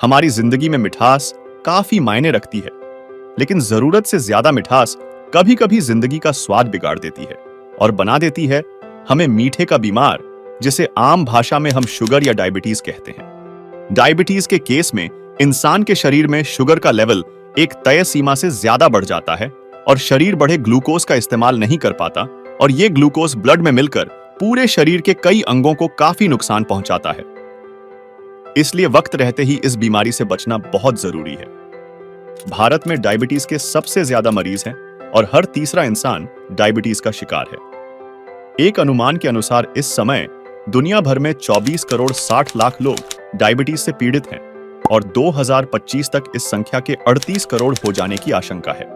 हमारी जिंदगी में मिठास काफी मायने रखती है, लेकिन जरूरत से ज्यादा मिठास कभी कभी जिंदगी का स्वाद बिगाड़ देती है और बना देती है हमें मीठे का बीमार, जिसे आम भाषा में हम शुगर या डायबिटीज कहते हैं। डायबिटीज के केस में इंसान के शरीर में शुगर का लेवल एक तय सीमा से ज्यादा बढ़ जाता है और शरीर बढ़े ग्लूकोज का इस्तेमाल नहीं कर पाता, और ये ग्लूकोज ब्लड में मिलकर पूरे शरीर के कई अंगों को काफी नुकसान पहुंचाता है। इसलिए वक्त रहते ही इस बीमारी से बचना बहुत जरूरी है। भारत में डायबिटीज के सबसे ज्यादा मरीज हैं और हर तीसरा इंसान डायबिटीज का शिकार है। एक अनुमान के अनुसार इस समय दुनिया भर में 24 करोड़ 60 लाख लोग डायबिटीज से पीड़ित हैं और 2025 तक इस संख्या के 38 करोड़ हो जाने की आशंका है।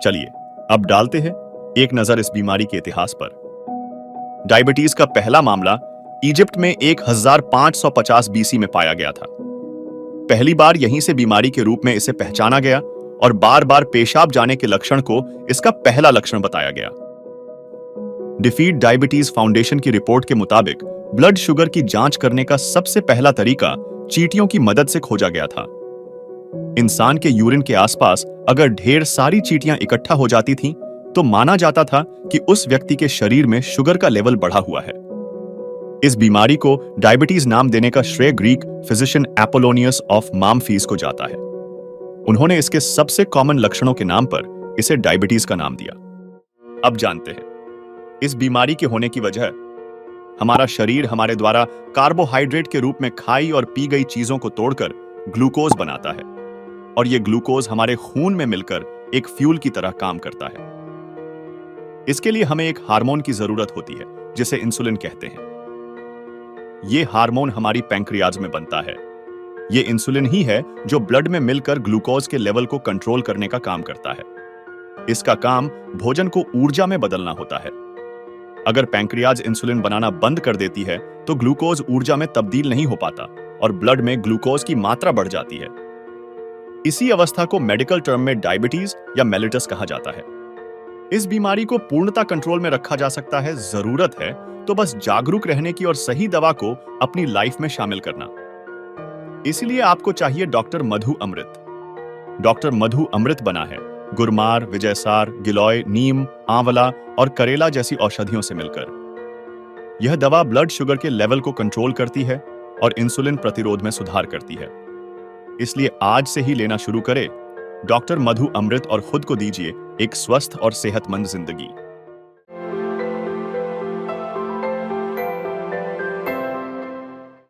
चलिए अब डालते हैं एक नजर इस बीमारी के इतिहास पर। डायबिटीज का पहला मामला इजिप्ट में 1550 बीसी में पाया गया था। पहली बार यहीं से बीमारी के रूप में इसे पहचाना गया और बार बार पेशाब जाने के लक्षण को इसका पहला लक्षण बताया गया। डिफीट डायबिटीज फाउंडेशन की रिपोर्ट के मुताबिक ब्लड शुगर की जांच करने का सबसे पहला तरीका चींटियों की मदद से खोजा गया था। इंसान के यूरिन के आसपास अगर ढेर सारी चींटियां इकट्ठा हो जाती थीं, तो माना जाता था कि उस व्यक्ति के शरीर में शुगर का लेवल बढ़ा हुआ है। इस बीमारी को डायबिटीज नाम देने का श्रेय ग्रीक फिजिशियन एपोलोनियस ऑफ मामफीस को जाता है। उन्होंने इसके सबसे कॉमन लक्षणों के नाम पर इसे डायबिटीज का नाम दिया। अब जानते हैं इस बीमारी के होने की वजह। हमारा शरीर हमारे द्वारा कार्बोहाइड्रेट के रूप में खाई और पी गई चीजों को तोड़कर ग्लूकोज बनाता है, और यह ग्लूकोज हमारे खून में मिलकर एक फ्यूल की तरह काम करता है। इसके लिए हमें एक हार्मोन की जरूरत होती है जिसे इंसुलिन कहते हैं। यह हार्मोन हमारी पैंक्रियाज में बनता है। यह इंसुलिन ही है जो ब्लड में मिलकर ग्लूकोज के लेवल को कंट्रोल करने का काम करता है। इसका काम भोजन को ऊर्जा में बदलना होता है। अगर पैंक्रियाज इंसुलिन बनाना बंद कर देती है तो ग्लूकोज ऊर्जा में तब्दील नहीं हो पाता और ब्लड में ग्लूकोज की मात्रा बढ़ जाती है। इसी अवस्था को मेडिकल टर्म में डायबिटीज या मेलिटस कहा जाता है। इस बीमारी को पूर्णतः कंट्रोल में रखा जा सकता है। जरूरत है तो बस जागरूक रहने की और सही दवा को अपनी लाइफ में शामिल करना। इसलिए आपको चाहिए डॉक्टर मधु अमृत। डॉक्टर मधु अमृत बना है गुरमार, विजयसार, गिलोय, नीम, आंवला और करेला जैसी औषधियों से मिलकर। यह दवा ब्लड शुगर के लेवल को कंट्रोल करती है और इंसुलिन प्रतिरोध में सुधार करती है। इसलिए आज से ही लेना शुरू करें डॉक्टर मधु अमृत और खुद को दीजिए एक स्वस्थ और सेहतमंद जिंदगी।